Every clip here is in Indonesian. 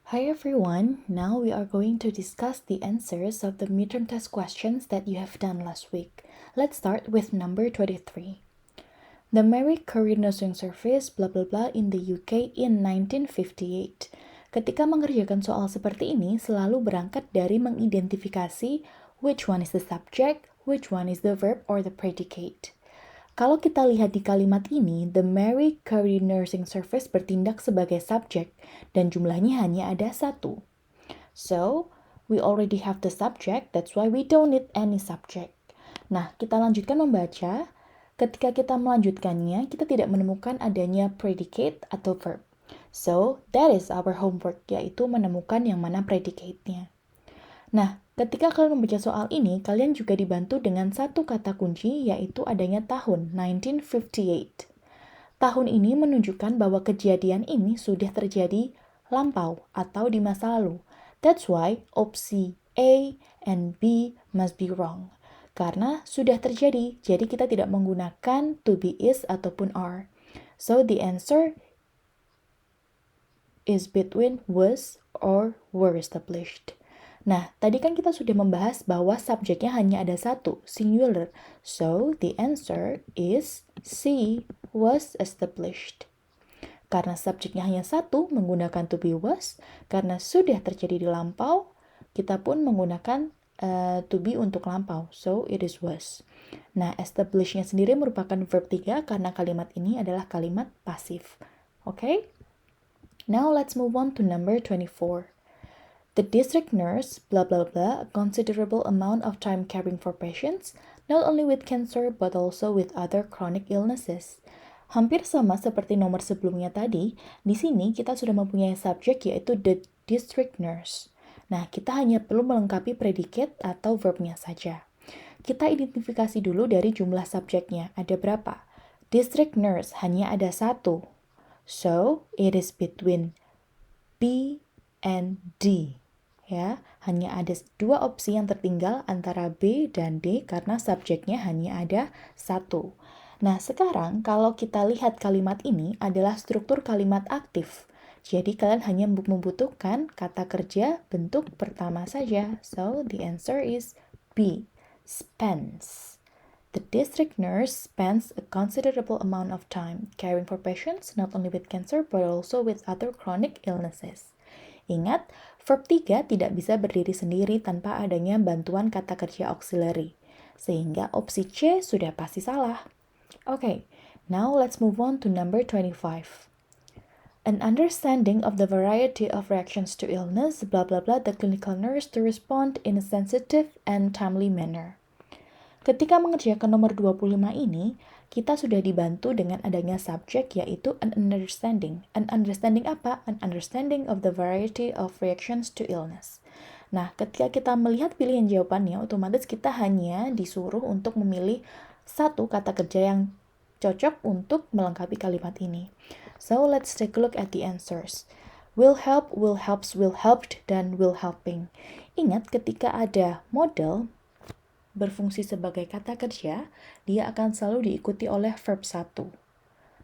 Hi everyone, now we are going to discuss the answers of the midterm test questions that you have done last week. Let's start with number 23. The Marie Curie Nursing Service blah blah blah in the UK in 1958. Ketika mengerjakan soal seperti ini, selalu berangkat dari mengidentifikasi which one is the subject, which one is the verb or the predicate. Kalau kita lihat di kalimat ini, the Marie Curie Nursing Service bertindak sebagai subjek dan jumlahnya hanya ada satu. So, we already have the subject, that's why we don't need any subject. Nah, kita lanjutkan membaca. Ketika kita melanjutkannya, kita tidak menemukan adanya predicate atau verb. So, that is our homework, yaitu menemukan yang mana predicate-nya. Nah, ketika kalian membaca soal ini, kalian juga dibantu dengan satu kata kunci, yaitu adanya tahun, 1958. Tahun ini menunjukkan bahwa kejadian ini sudah terjadi lampau atau di masa lalu. That's why opsi A and B must be wrong. Karena sudah terjadi, jadi kita tidak menggunakan to be is ataupun are. So the answer is between was or were established. Nah, tadi kan kita sudah membahas bahwa subjeknya hanya ada satu, singular. So, the answer is C, was established. Karena subjeknya hanya satu, menggunakan to be was. Karena sudah terjadi di lampau, kita pun menggunakan to be untuk lampau. So, it is was. Nah, establish-nya sendiri merupakan verb 3 karena kalimat ini adalah kalimat pasif. Okay? Now, let's move on to number 24. The district nurse, blah blah blah, a considerable amount of time caring for patients, not only with cancer but also with other chronic illnesses. Hampir sama seperti nomor sebelumnya tadi, di sini kita sudah mempunyai subjek yaitu the district nurse. Nah, kita hanya perlu melengkapi predicate atau verbnya saja. Kita identifikasi dulu dari jumlah subjeknya, ada berapa? District nurse hanya ada satu. So, it is between B and D. Ya, hanya ada dua opsi yang tertinggal antara B dan D karena subjeknya hanya ada satu. Nah, sekarang kalau kita lihat kalimat ini adalah struktur kalimat aktif. Jadi kalian hanya membutuhkan kata kerja bentuk pertama saja. So, the answer is B, spends. The district nurse spends a considerable amount of time caring for patients not only with cancer but also with other chronic illnesses. Ingat, verb 3 tidak bisa berdiri sendiri tanpa adanya bantuan kata kerja auxiliary. Sehingga opsi C sudah pasti salah. Okay, now let's move on to number 25. An understanding of the variety of reactions to illness, blah blah blah, the clinical nurse to respond in a sensitive and timely manner. Ketika mengerjakan nomor 25 ini, kita sudah dibantu dengan adanya subjek yaitu an understanding. An understanding apa? An understanding of the variety of reactions to illness. Nah, ketika kita melihat pilihan jawabannya, otomatis kita hanya disuruh untuk memilih satu kata kerja yang cocok untuk melengkapi kalimat ini. So, let's take a look at the answers. Will help, will helps, will helped, dan will helping. Ingat, ketika ada model berfungsi sebagai kata kerja, dia akan selalu diikuti oleh verb 1.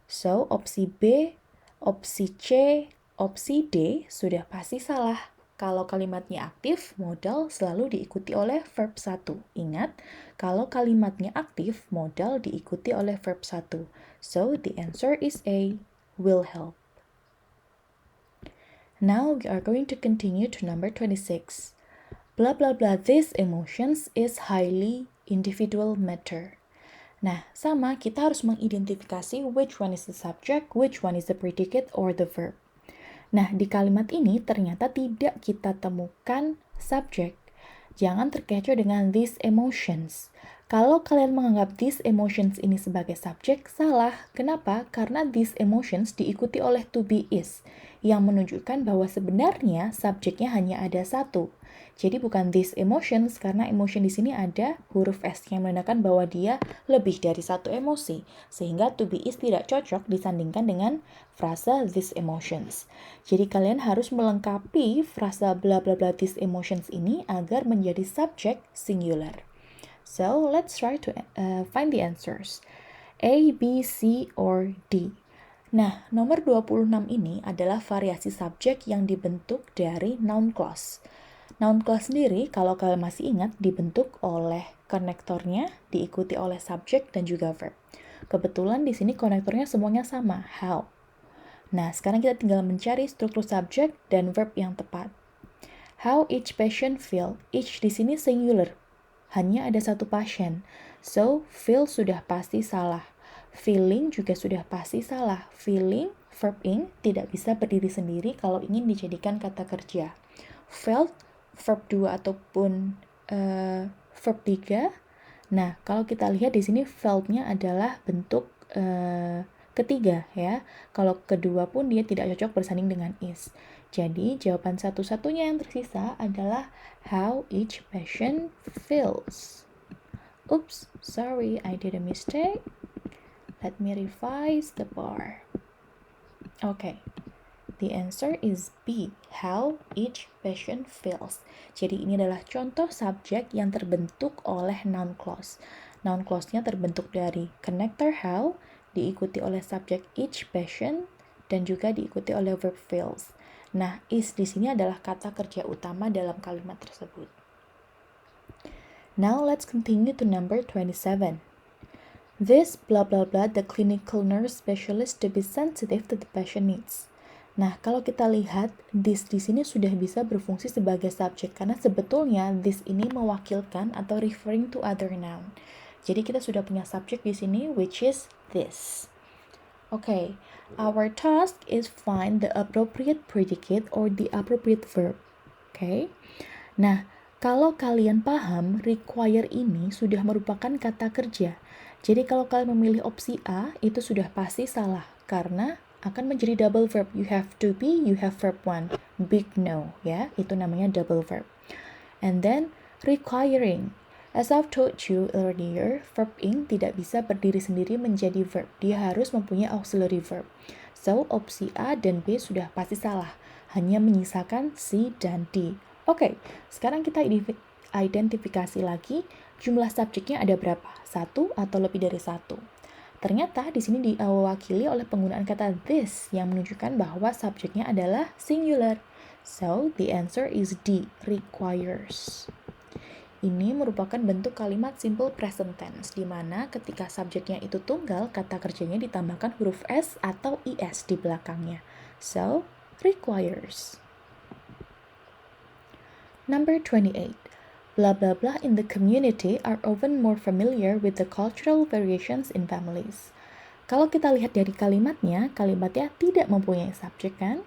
So, opsi B, opsi C, opsi D sudah pasti salah. Kalau kalimatnya aktif, modal selalu diikuti oleh verb 1. Ingat, kalau kalimatnya aktif, modal diikuti oleh verb 1. So, the answer is A, will help. Now, we are going to continue to number 26. Blah blah blah, these emotions is highly individual matter. Nah, sama, kita harus mengidentifikasi which one is the subject, which one is the predicate or the verb. Nah, di kalimat ini ternyata tidak kita temukan subject. Jangan terkecoh dengan these emotions. Kalau kalian menganggap these emotions ini sebagai subjek, salah. Kenapa? Karena these emotions diikuti oleh to be is, yang menunjukkan bahwa sebenarnya subjeknya hanya ada satu. Jadi bukan these emotions, karena emotion di sini ada huruf S yang menandakan bahwa dia lebih dari satu emosi. Sehingga to be is tidak cocok disandingkan dengan frasa these emotions. Jadi kalian harus melengkapi frasa bla bla bla these emotions ini agar menjadi subject singular. So let's try to find the answers. A, B, C, or D. Nah, nomor 26 ini adalah variasi subjek yang dibentuk dari noun clause. Noun clause sendiri, kalau kalian masih ingat, dibentuk oleh konektornya, diikuti oleh subjek dan juga verb. Kebetulan di sini konektornya semuanya sama, how. Nah, sekarang kita tinggal mencari struktur subjek dan verb yang tepat. How each patient feel. Each di sini singular. Hanya ada satu pasien. So, feel sudah pasti salah. Feeling juga sudah pasti salah. Feeling, verb ing, tidak bisa berdiri sendiri kalau ingin dijadikan kata kerja. Felt, verb 2 ataupun verb 3. Nah, kalau kita lihat di sini felt-nya adalah bentuk ketiga ya. Kalau kedua pun dia tidak cocok bersanding dengan is. Jadi, jawaban satu-satunya yang tersisa adalah how each patient feels. Oops, sorry, I did a mistake. Let me revise the bar. Okay, the answer is B, how each patient feels. Jadi ini adalah contoh subjek yang terbentuk oleh noun clause. Noun clause-nya terbentuk dari connector how, diikuti oleh subjek each patient, dan juga diikuti oleh verb feels. Nah, is di sini adalah kata kerja utama dalam kalimat tersebut. Now let's continue to number 27. This blah blah blah the clinical nurse specialist to be sensitive to the patient needs. Nah, kalau kita lihat this di sini sudah bisa berfungsi sebagai subjek karena sebetulnya this ini mewakilkan atau referring to other noun. Jadi kita sudah punya subjek di sini which is this. Okay, our task is find the appropriate predicate or the appropriate verb. Okay. Nah, kalau kalian paham, require ini sudah merupakan kata kerja. Jadi kalau kalian memilih opsi A, itu sudah pasti salah. Karena akan menjadi double verb. You have to be, you have verb 1. Big no, ya. Itu namanya double verb. And then, requiring. As I've told you earlier, verb ing tidak bisa berdiri sendiri menjadi verb. Dia harus mempunyai auxiliary verb. So, opsi A dan B sudah pasti salah. Hanya menyisakan C dan D. Oke, sekarang kita identifikasi lagi jumlah subjeknya ada berapa? 1 atau lebih dari 1. Ternyata di sini diwakili oleh penggunaan kata this yang menunjukkan bahwa subjeknya adalah singular. So, the answer is D, requires. Ini merupakan bentuk kalimat simple present tense, di mana ketika subjeknya itu tunggal, kata kerjanya ditambahkan huruf S atau IS di belakangnya. So, requires. Number 28. Blah blah blah in the community are often more familiar with the cultural variations in families. Kalau kita lihat dari kalimatnya tidak mempunyai subjek kan?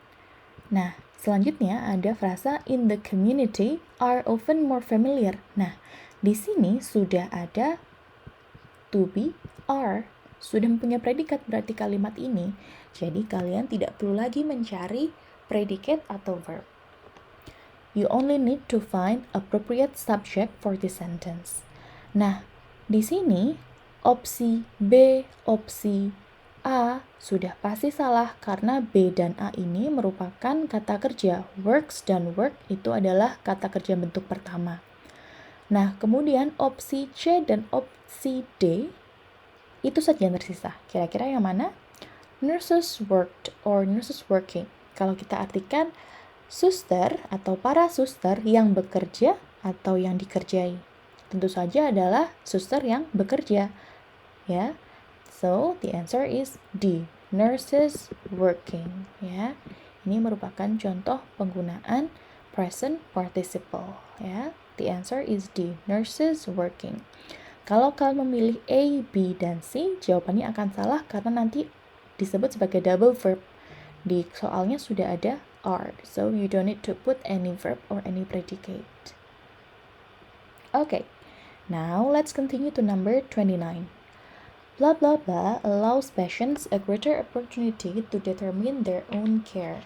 Nah, selanjutnya ada frasa in the community are often more familiar. Nah, di sini sudah ada to be, are. Sudah mempunyai predikat berarti kalimat ini. Jadi kalian tidak perlu lagi mencari predicate atau verb. You only need to find appropriate subject for this sentence. Nah, di sini opsi B, opsi A sudah pasti salah karena B dan A ini merupakan kata kerja. Works dan work itu adalah kata kerja bentuk pertama. Nah, kemudian opsi C dan opsi D itu saja yang tersisa. Kira-kira yang mana? Nurses worked or nurses working. Kalau kita artikan suster atau para suster yang bekerja atau yang dikerjai. Tentu saja adalah suster yang bekerja. Ya. So, the answer is D. Nurses working. Ya. Ini merupakan contoh penggunaan present participle. Ya. The answer is D. Nurses working. Kalau kalian memilih A, B, dan C, jawabannya akan salah karena nanti disebut sebagai double verb. Di soalnya sudah ada are, so you don't need to put any verb or any predicate. Okay, now let's continue to number 29. Blah blah blah allows patients a greater opportunity to determine their own care.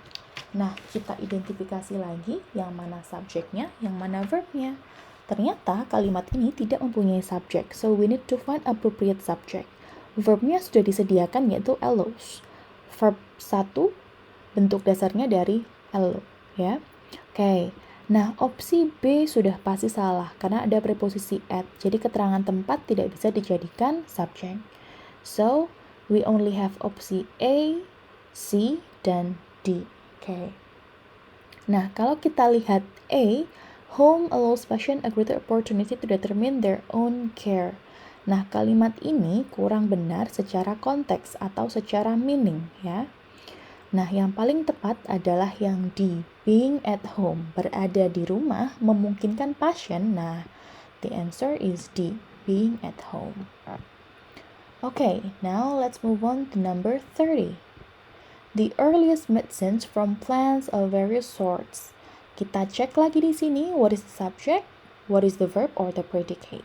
Nah, kita identifikasi lagi yang mana subjeknya, yang mana verbnya. Ternyata kalimat ini tidak mempunyai subjek, so we need to find appropriate subject. Verbnya sudah disediakan yaitu allows. Verb 1 bentuk dasarnya dari allow, ya. Oke. Nah, opsi B sudah pasti salah karena ada preposisi at. Jadi keterangan tempat tidak bisa dijadikan subject. So, we only have opsi A, C, dan D. Oke. Nah, kalau kita lihat A, home allows patient a greater opportunity to determine their own care. Nah, kalimat ini kurang benar secara konteks atau secara meaning, ya. Nah, yang paling tepat adalah yang D, being at home, berada di rumah memungkinkan pasien. Nah, the answer is D, being at home. Okay, now let's move on to number 30. The earliest medicines from plants of various sorts. Kita cek lagi di sini, what is the subject, what is the verb or the predicate.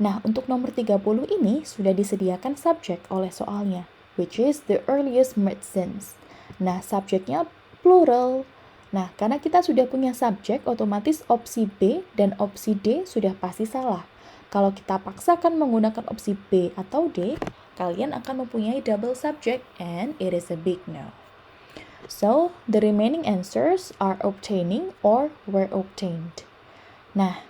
Nah, untuk nomor 30 ini sudah disediakan subjek oleh soalnya, which is the earliest medicines. Nah, subjeknya plural. Nah, karena kita sudah punya subjek, otomatis opsi B dan opsi D sudah pasti salah. Kalau kita paksakan menggunakan opsi B atau D, kalian akan mempunyai double subject and it is a big no. So, the remaining answers are obtaining or were obtained. Nah,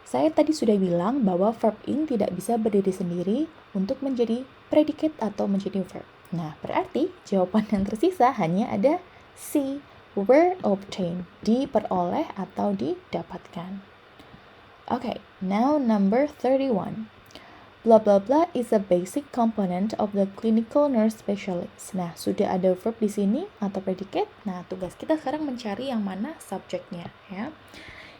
saya tadi sudah bilang bahwa verb in tidak bisa berdiri sendiri untuk menjadi predicate atau menjadi verb. Nah, berarti jawaban yang tersisa hanya ada C, were obtained, diperoleh atau didapatkan. Okay, now number 31. Blah blah blah is a basic component of the clinical nurse specialist. Nah, sudah ada verb di sini atau predicate. Nah, tugas kita sekarang mencari yang mana subjeknya, ya.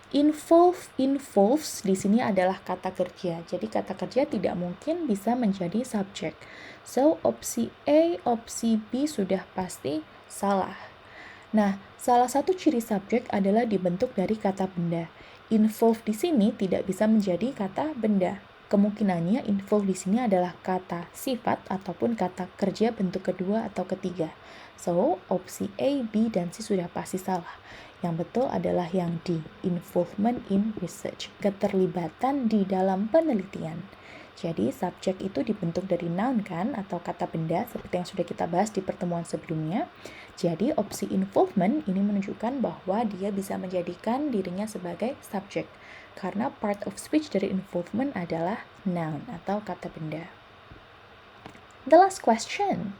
Involves di sini adalah kata kerja. Jadi kata kerja tidak mungkin bisa menjadi subjek. So, opsi A, opsi B sudah pasti salah. Nah, salah satu ciri subjek adalah dibentuk dari kata benda. Involve di sini tidak bisa menjadi kata benda. Kemungkinannya involve di sini adalah kata sifat ataupun kata kerja bentuk kedua atau ketiga. So, opsi A, B, dan C sudah pasti salah. Yang betul adalah yang D, involvement in research, keterlibatan di dalam penelitian. Jadi, subjek itu dibentuk dari noun kan, atau kata benda, seperti yang sudah kita bahas di pertemuan sebelumnya. Jadi, opsi involvement ini menunjukkan bahwa dia bisa menjadikan dirinya sebagai subjek. Karena part of speech dari involvement adalah noun, atau kata benda. The last question.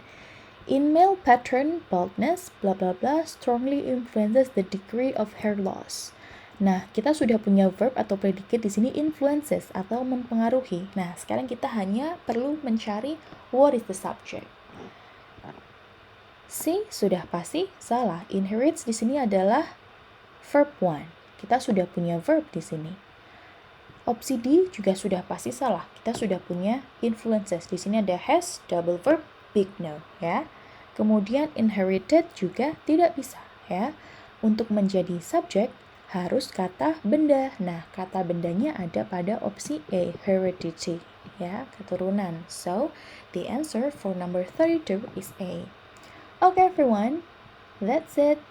In male pattern baldness, blah blah blah, strongly influences the degree of hair loss. Nah, kita sudah punya verb atau predicate di sini influences atau mempengaruhi. Nah, sekarang kita hanya perlu mencari what is the subject. C sudah pasti salah. Inherits di sini adalah verb 1. Kita sudah punya verb di sini. Opsi D juga sudah pasti salah. Kita sudah punya influences. Di sini ada has, double verb, big no, ya. Kemudian inherited juga tidak bisa, ya. Untuk menjadi subjek harus kata benda. Nah, kata bendanya ada pada opsi A, heredity, ya, keturunan. So, the answer for number 32 is A. Okay, everyone, that's it.